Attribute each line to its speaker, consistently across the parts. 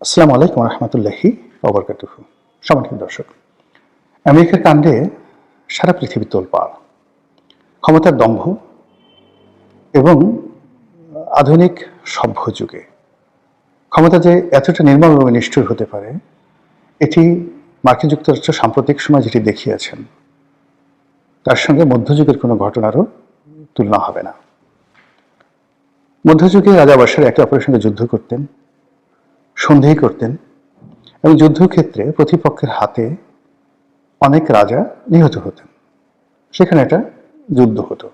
Speaker 1: আসসালামু আলাইকুম রহমতুল্লাহি ওবরকাতুহু। সম্মানিত দর্শক, আমেরিকার কাণ্ডে সারা পৃথিবী তোলপাড়। ক্ষমতার দম্ভ এবং আধুনিক সভ্য যুগে ক্ষমতা যে এতটা নির্মম এবং নিষ্ঠুর হতে পারে, এটি মার্কিন যুক্তরাষ্ট্র সাম্প্রতিক সময় যেটি দেখিয়েছেন তার সঙ্গে মধ্যযুগের কোনো ঘটনারও তুলনা হবে না। মধ্যযুগে রাজা বাদশারা একে অপরের সঙ্গে যুদ্ধ করতেন, সন্ধি করতেন এবং যুদ্ধক্ষেত্রে প্রতিপক্ষের হাতে অনেক রাজা নিহত হতেন। সেখানে একটা যুদ্ধ হতো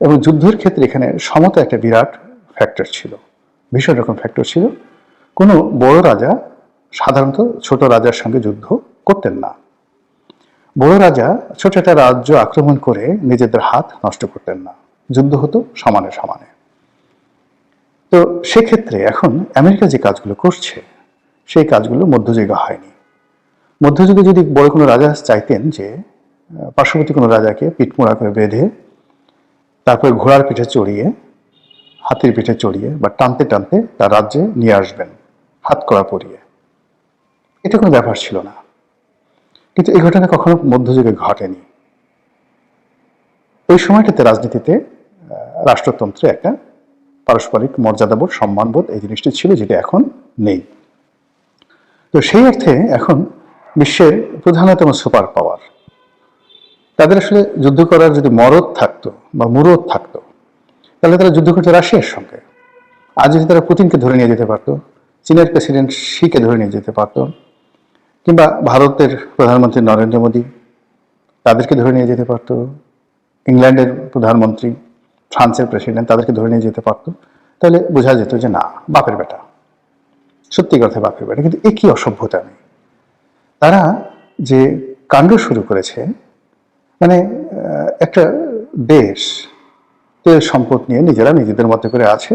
Speaker 1: এবং যুদ্ধের ক্ষেত্রে এখানে সমতা একটা বিরাট ফ্যাক্টর ছিল, ভীষণ রকম ফ্যাক্টর ছিল। কোনো বড় রাজা সাধারণত ছোট রাজার সঙ্গে যুদ্ধ করতেন না। বড় রাজা ছোট একটা রাজ্য আক্রমণ করে নিজেদের হাত নষ্ট করতেন না, যুদ্ধ হতো সমানে সমানে। তো সেক্ষেত্রে এখন আমেরিকা যে কাজগুলো করছে সেই কাজগুলো মধ্যযুগে হয়নি। মধ্যযুগে যদি বড় কোনো রাজা চাইতেন যে পার্শ্ববর্তী কোনো রাজাকে পিঠমোড়া করে বেঁধে তারপরে ঘোড়ার পিঠে চড়িয়ে, হাতির পিঠে চড়িয়ে বা টানতে টানতে তার রাজ্যে নিয়ে আসবেন হাত কড়া পরিয়ে, এটা কোনো ব্যাপার ছিল না। কিন্তু এই ঘটনা কখনো মধ্যযুগে ঘটেনি। ওই সময়টাতে রাজনীতিতে রাষ্ট্রতন্ত্রে একটা পারস্পরিক মর্যাদাবোধ, সম্মানবোধ এই জিনিসটি ছিল, যেটা এখন নেই। তো সেই অর্থে এখন বিশ্বের প্রধানতম সুপার পাওয়ার, তাদের আসলে যুদ্ধ করার যদি মরদ থাকতো বা মুরদ থাকতো তাহলে তারা যুদ্ধ করতো রাশিয়ার সঙ্গে। আজ যদি তারা পুতিনকে ধরে নিয়ে যেতে পারতো, চীনের প্রেসিডেন্ট শিকে ধরে নিয়ে যেতে পারতো, কিংবা ভারতের প্রধানমন্ত্রী নরেন্দ্র মোদী তাদেরকে ধরে নিয়ে যেতে পারতো, ইংল্যান্ডের প্রধানমন্ত্রী, ফ্রান্সের প্রেসিডেন্ট তাদেরকে ধরে নিয়ে যেতে পারতো, তাহলে বোঝা যেত যে না, বাপের বেটা, সত্যি কথা বাপের বেটা। কিন্তু একই অসভ্যতা নেই। তারা যে কাণ্ড শুরু করেছে, মানে একটা দেশ তেল সম্পদ নিয়ে নিজেরা নিজেদের মধ্যে করে আছে,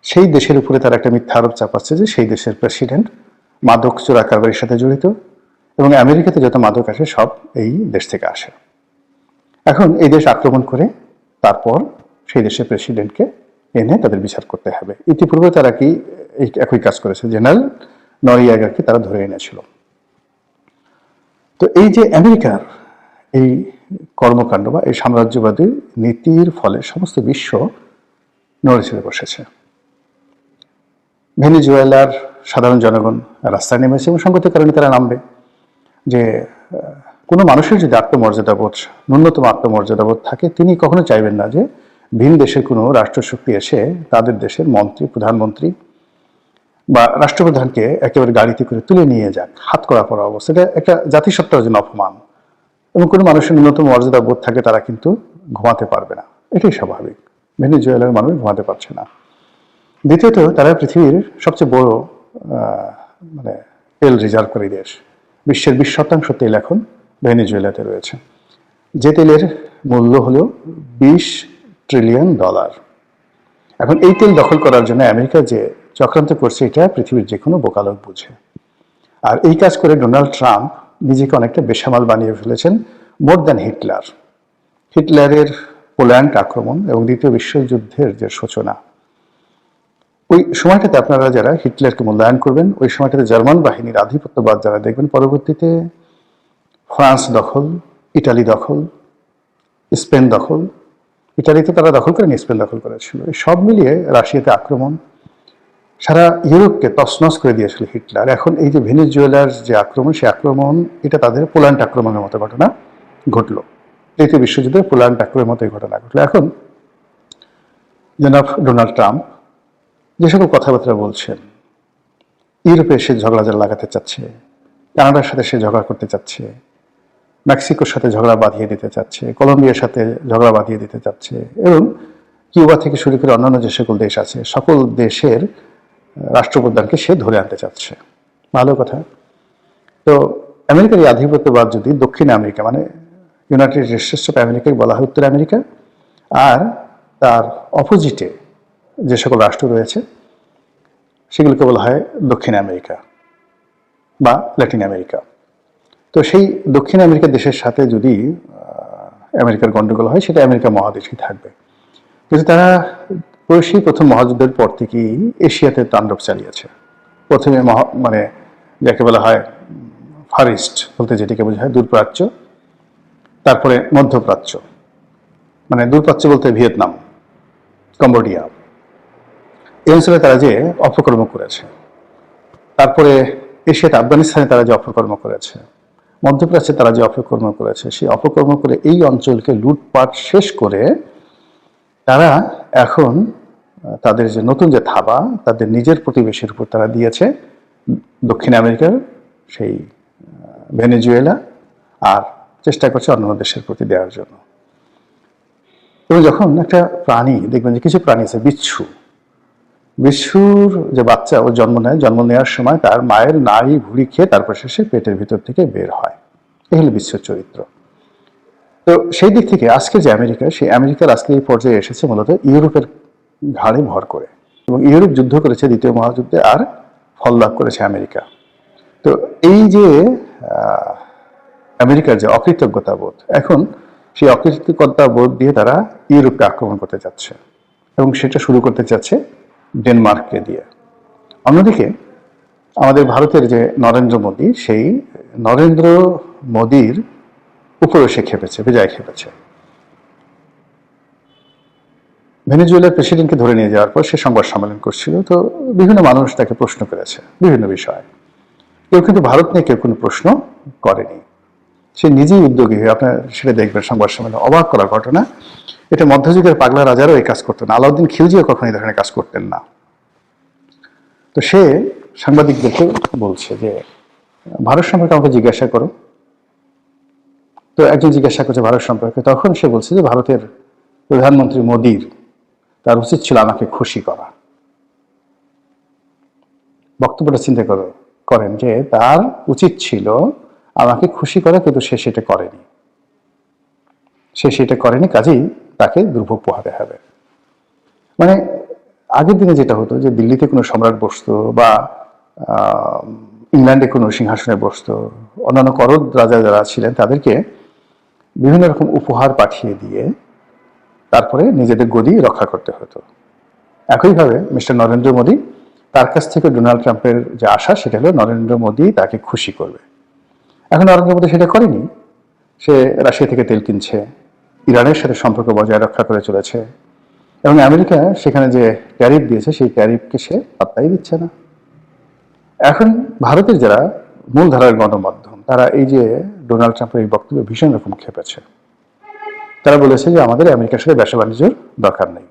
Speaker 1: সেই দেশের উপরে তারা একটা মিথ্যা আরোপ চাপাচ্ছে যে সেই দেশের প্রেসিডেন্ট মাদক চোরা কারবারির সাথে জড়িত এবং আমেরিকাতে যত মাদক আসে সব এই দেশ থেকে আসে। এখন এই দেশ আক্রমণ করে তারপর সেই দেশের প্রেসিডেন্টকে এনে তাদের বিচার করতে হবে। ইতিপূর্বে তারা কি একই কাজ করেছে, জেনারেল নরিয়াগাকে তারা ধরে এনেছিল। তো এই যে আমেরিকার এই কর্মকাণ্ড বা এই সাম্রাজ্যবাদী নীতির ফলে সমস্ত বিশ্ব নড়ে চড়ে বসেছে। ভেনেজুয়েলার সাধারণ জনগণ রাস্তায় নেমেছে এবং সঙ্গতের কারণে তারা নামবে। যে কোনো মানুষের যদি আত্মমর্যাদাবোধ, ন্যূনতম আত্মমর্যাদাবোধ থাকে, তিনি কখনো চাইবেন না যে ভিন দেশের কোনো রাষ্ট্রশক্তি এসে তাদের দেশের মন্ত্রী, প্রধানমন্ত্রী বা রাষ্ট্রপ্রধানকে একেবারে গাড়িতে করে তুলে নিয়ে যাক হাত করা পড়া অবস্থা। এটা একটা জাতিসত্তার জন্য অপমান। এবং কোনো মানুষের ন্যূনতম মর্যাদা বোধ থাকে তারা কিন্তু ঘুমাতে পারবে না, এটাই স্বাভাবিক। ভেনেজুয়েলার মানুষ ঘুমাতে পারছে না। দ্বিতীয়ত, তারা পৃথিবীর সবচেয়ে বড় তেল রিজার্ভকারী দেশ। বিশ্বের 20% তেল এখন ভেনেজুয়েলাতে রয়েছে, যে তেলের মূল্য হলো $20 ট্রিলিয়ন। এখন এই তেল দখল করার জন্য আমেরিকা যে চক্রান্ত করছে, এটা পৃথিবীর যে কোনো বোকালোক বুঝে। আর এই কাজ করে ডোনাল্ড ট্রাম্প নিজেকে অনেকটা বেসামাল বানিয়ে ফেলেছেন, মোর দ্যান হিটলার। হিটলারের পোল্যান্ড আক্রমণ এবং দ্বিতীয় বিশ্বযুদ্ধের যে সূচনা, ওই সময়টাতে আপনারা যারা হিটলারকে মূল্যায়ন করবেন, ওই সময়টাতে জার্মান বাহিনীর আধিপত্যবাদ যারা দেখবেন, পরবর্তীতে ফ্রান্স দখল, ইটালি দখল, স্পেন দখল। ইটালিতে তারা দখল করেনি, স্পেন দখল করেছিল। এই সব মিলিয়ে রাশিয়াতে আক্রমণ, সারা ইউরোপকে তছনছ করে দিয়েছিল হিটলার। এখন এই যে ভেনেজুয়েলার যে আক্রমণ, সে আক্রমণ এটা তাদের পোল্যান্ড আক্রমণের মতো ঘটনা ঘটলো। দ্বিতীয় বিশ্বযুদ্ধে পোল্যান্ড আক্রমণের মতো এই ঘটনা ঘটলো। এখন জনাব ডোনাল্ড ট্রাম্প যে সকল কথাবার্তা বলছেন, ইউরোপে সে ঝগড়া লাগাতে চাচ্ছে, কানাডার সাথে সে ঝগড়া করতে চাচ্ছে, মেক্সিকোর সাথে ঝগড়া বাঁধিয়ে দিতে চাচ্ছে, কলম্বিয়ার সাথে ঝগড়া বাঁধিয়ে দিতে চাচ্ছে এবং কিউবা থেকে শুরু করে অন্যান্য যে সকল দেশ আছে সকল দেশের রাষ্ট্রপ্রধানকে সে ধরে আনতে চাচ্ছে। ভালো কথা। তো আমেরিকার এই আধিপত্যবাদ যদি দক্ষিণ আমেরিকা, মানে ইউনাইটেড স্টেটস অফ আমেরিকাকে বলা হয় উত্তর আমেরিকা, আর তার অপোজিটে যে সকল রাষ্ট্র রয়েছে সেগুলোকে বলা হয় দক্ষিণ আমেরিকা বা ল্যাটিন আমেরিকা। তো সেই দক্ষিণ আমেরিকার দেশের সাথে যদি আমেরিকার গন্ডগোল হয়, সেটা আমেরিকা মহাদেশই থাকবে। কিন্তু তারা সেই প্রথম মহাযুদ্ধের পর থেকেই এশিয়াতে তাণ্ডব চালিয়েছে। প্রথমে মানে যাকে বলা হয় ফার ইস্ট বলতে যেটিকে বোঝা হয় দূরপ্রাচ্য, তারপরে মধ্যপ্রাচ্য, মানে দূরপ্রাচ্য বলতে ভিয়েতনাম, কম্বোডিয়া, এই অঞ্চলে তারা যে অপকর্ম করেছে, তারপরে এশিয়াতে আফগানিস্তানে তারা যে অপকর্ম করেছে, মধ্যপ্রাচ্যে তারা যে অপকর্ম করেছে, সেই অপকর্ম করে এই অঞ্চলকে লুটপাট শেষ করে তারা এখন তাদের যে নতুন যে থাবা তাদের নিজের প্রতিবেশীর উপর তারা দিয়েছে, দক্ষিণ আমেরিকার সেই ভেনেজুয়েলা, আর চেষ্টা করছে অন্য দেশের প্রতি দেওয়ার জন্য। এবং যখন একটা প্রাণী দেখবেন যে কিছু প্রাণী আছে, বিচ্ছুর যে বাচ্চা ও জন্ম নেয়, জন্ম নেওয়ার সময় তার মায়ের নাড়ি ভুড়ি খেয়ে তারপর শেষে পেটের ভিতর থেকে বের হয়, এই হলো বিচ্ছুর চরিত্র। তো সেই দিক থেকে আজকে যে আমেরিকা, সেই আমেরিকার আজকে এই পর্যায়ে এসেছে মূলত ইউরোপের ঘাড়ে ভর করে, এবং ইউরোপ যুদ্ধ করেছে দ্বিতীয় মহাযুদ্ধে, আর ফল লাভ করেছে আমেরিকা। তো এই যে আমেরিকার যে অকৃতজ্ঞতা বোধ, এখন সেই অকৃতজ্ঞতা বোধ দিয়ে তারা ইউরোপকে আক্রমণ করতে যাচ্ছে, এবং সেটা শুরু করতে চাচ্ছে ডেনমার্ককে দিয়ে। অন্যদিকে আমাদের ভারতের যে নরেন্দ্র মোদী, সেই নরেন্দ্র মোদীর উপরে সে খেপেছে, বেজায় খেপেছে। ভেনেজুয়েলার প্রেসিডেন্টকে ধরে নিয়ে যাওয়ার পর সে সংবাদ সম্মেলন করছিল, তো বিভিন্ন মানুষ তাকে প্রশ্ন করেছে বিভিন্ন বিষয়ে। কেউ কিন্তু ভারত নিয়ে কেউ কোনো প্রশ্ন করেনি, সে নিজেই উদ্যোগী হয়ে, আপনার সেটা দেখবেন সংবাদ সম্মেলন, অবাক করার ঘটনা। এটা মধ্যযুগের পাগলা রাজারও এই কাজ করতেন না, আলাউদ্দিন খিলজিও কখনো এই ধরনের কাজ করতেন না। তো সে সাংবাদিকদেরকে বলছে যে ভারত সম্পর্কে আমাকে জিজ্ঞাসা করো। তো একজন জিজ্ঞাসা করছে ভারত সম্পর্কে, তখন সে বলছে যে ভারতের প্রধানমন্ত্রী মোদীর তার উচিত ছিল আমাকে খুশি করা। বক্তব্যটা চিন্তা করেন যে তার উচিত ছিল আমাকে খুশি করা, কিন্তু সে সেটা করেনি, কাজেই তাকে দুর্ভোগ পোহাতে হবে। মানে আগের দিনে যেটা হতো যে দিল্লিতে কোনো সম্রাট বসতো, বা ইংল্যান্ডে কোনো সিংহাসনে বসতো, অন্যান্য করদ রাজা যারা ছিলেন তাদেরকে বিভিন্ন রকম উপহার পাঠিয়ে দিয়ে তারপরে নিজেদের গদি রক্ষা করতে হতো। একইভাবে মিস্টার নরেন্দ্র মোদী, তার কাছ থেকে ডোনাল্ড ট্রাম্পের যে আশা, সেটা হলো নরেন্দ্র মোদী তাকে খুশি করবে। এখন নরেন্দ্র মোদী সেটা করেনি, সে রাশিয়া থেকে তেল কিনছে, ইরানের সাথে সম্পর্ক বজায় রক্ষা করে চলেছে, এবং আমেরিকা সেখানে যে ট্যারিফ দিয়েছে সেই ট্যারিফকে সে পাত্তাই দিচ্ছে না। এখন ভারতের যারা মূলধারার গণমাধ্যম, তারা এই যে ডোনাল্ড ট্রাম্পের এই বক্তব্যে ভীষণ রকম খেপেছে। তারা বলেছে যে আমাদের আমেরিকার সাথে ব্যবসা বাণিজ্যের দরকার নেই,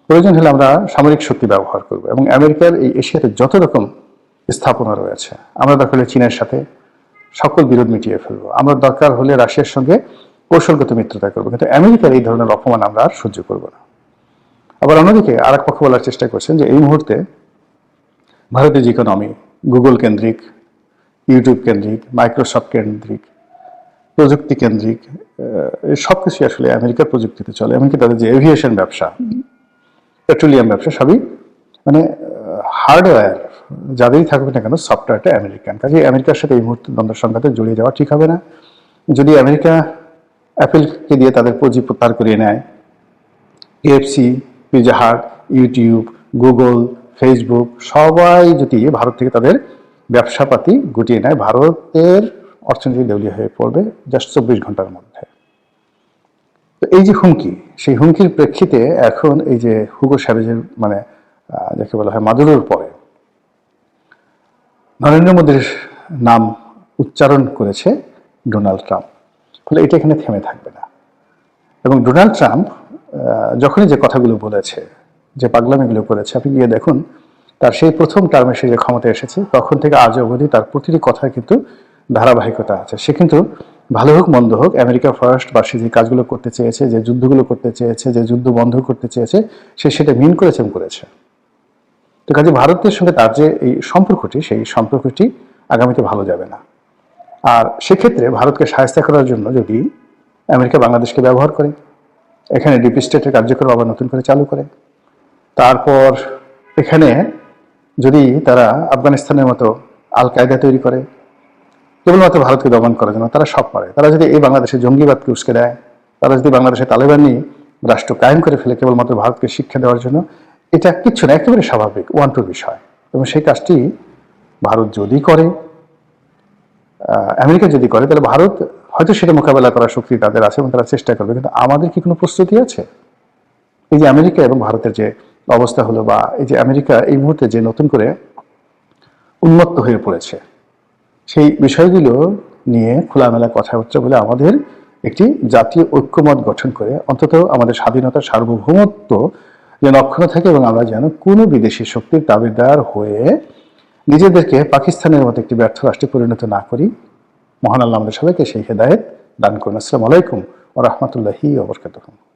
Speaker 1: প্রয়োজন হলে আমরা সামরিক শক্তি ব্যবহার করব, এবং আমেরিকার এই এশিয়াতে যত রকম স্থাপনা রয়েছে, আমরা দরকার হলে চীনের সাথে সকল বিরোধ মিটিয়ে ফেলবো, আমরা দরকার হলে রাশিয়ার সঙ্গে কৌশলগত মিত্রতা করবো, কিন্তু আমেরিকার এই ধরনের অপমান আমরা আর সহ্য করব না। আবার অন্যদিকে আর এক পক্ষ বলার চেষ্টা করছেন যে এই মুহূর্তে ভারতের যে ইকোনমি গুগল কেন্দ্রিক, ইউটিউব কেন্দ্রিক, মাইক্রোসফট কেন্দ্রিক, প্রযুক্তি কেন্দ্রিক, সবকিছু আসলে আমেরিকার প্রযুক্তিতে চলে। এমনকি তাদের যে এভিয়েশন ব্যবসা, পেট্রোলিয়াম ব্যবসা, সবই মানে হার্ডওয়্যার যাদেরই থাকুক না কেন, সফটওয়্যারটা আমেরিকান। কাজে আমেরিকার সাথে এই মুহূর্তে দ্বন্দ্ব সংঘাতে জড়িয়ে যাওয়া ঠিক হবে না। যদি আমেরিকা অ্যাপেলকে দিয়ে তাদের পুঁজি প্রত্যাহার করিয়ে নেয়, KFC, Pizza Hut, YouTube, Google, Facebook সবাই যদি ভারত থেকে তাদের ব্যবসাপাতি গুটিয়ে নেয়, ভারতের অর্থনীতি দেউলিয়া হয়ে পড়বে জাস্ট 24 ঘন্টার মধ্যে। তো এই যে হুমকি, সেই হুমকির প্রেক্ষিতে এখন এই যে হুগো স্যাভেজের মানে যাকে বলা হয় মাদুরোর পরে নরেন্দ্র মোদীর নাম উচ্চারণ করেছে ডোনাল্ড ট্রাম্প, ফলে এটা এখানে থেমে থাকবে না। এবং ডোনাল্ড ট্রাম্প যখনই যে কথাগুলো বলেছে, যে পাগলামিগুলো করেছে, আপনি গিয়ে দেখুন তার সেই প্রথম টার্মে সে যে ক্ষমতা এসেছে তখন থেকে আজ অবধি তার প্রতিটি কথায় কিন্তু ধারাবাহিকতা আছে। সে কিন্তু ভালো হোক মন্দ হোক, আমেরিকা ফার্স্ট বা সে যে কাজগুলো করতে চেয়েছে, যে যুদ্ধগুলো করতে চেয়েছে, যে যুদ্ধ বন্ধ করতে চেয়েছে, সে সেটা মিন করেছে এবং করেছে। তো কাজে ভারতের সঙ্গে তার যে এই সম্পর্কটি, সেই সম্পর্কটি আগামীতে ভালো যাবে না। আর সেক্ষেত্রে ভারতকে সাহায্য করার জন্য যদি আমেরিকা বাংলাদেশকে ব্যবহার করে, এখানে ডিপ স্টেটের কার্যক্রম আবার নতুন করে চালু করে, তারপর এখানে যদি তারা আফগানিস্তানের মতো আল কায়দা তৈরি করে কেবলমাত্র ভারতকে দমন করার জন্য, তারা সব পারে। তারা যদি এই বাংলাদেশে জঙ্গিবাদকে উস্কে দেয়, তারা যদি বাংলাদেশে তালেবানি রাষ্ট্র কায়েম করে ফেলে কেবলমাত্র ভারতকে শিক্ষা দেওয়ার জন্য, এটা কিচ্ছু না, একেবারে স্বাভাবিক ওয়ান টু বিষয়। এবং সেই কাজটি ভারত যদি করে, আমেরিকা যদি করে, তাহলে ভারত হয়তো সেটা মোকাবেলা করার শক্তি তাদের আছে এবং তারা চেষ্টা করবে, কিন্তু আমাদের কি কোনো প্রস্তুতি আছে? এই যে আমেরিকা এবং ভারতের যে অবস্থা হলো, বা এই যে আমেরিকা এই মুহূর্তে যে নতুন করে উন্মত্ত হয়ে পড়েছে, সেই বিষয়গুলো নিয়ে খোলামেলা কথাবার্তা বলে আমাদের একটি জাতীয় ঐক্যমত গঠন করে অন্তত আমাদের স্বাধীনতার সার্বভৌমত্ব যেন অক্ষুণ্ণ থাকে এবং আমরা যেন কোনো বিদেশি শক্তির দাবিদার হয়ে নিজেদেরকে পাকিস্তানের মতো একটি ব্যর্থ রাষ্ট্রে পরিণত না করি। মহান আল্লাহ আমাদের সবাইকে সেই হেদায়েত দান করুন। আসসালামু আলাইকুম ওয়া রাহমাতুল্লাহি ওয়া বারাকাতুহু।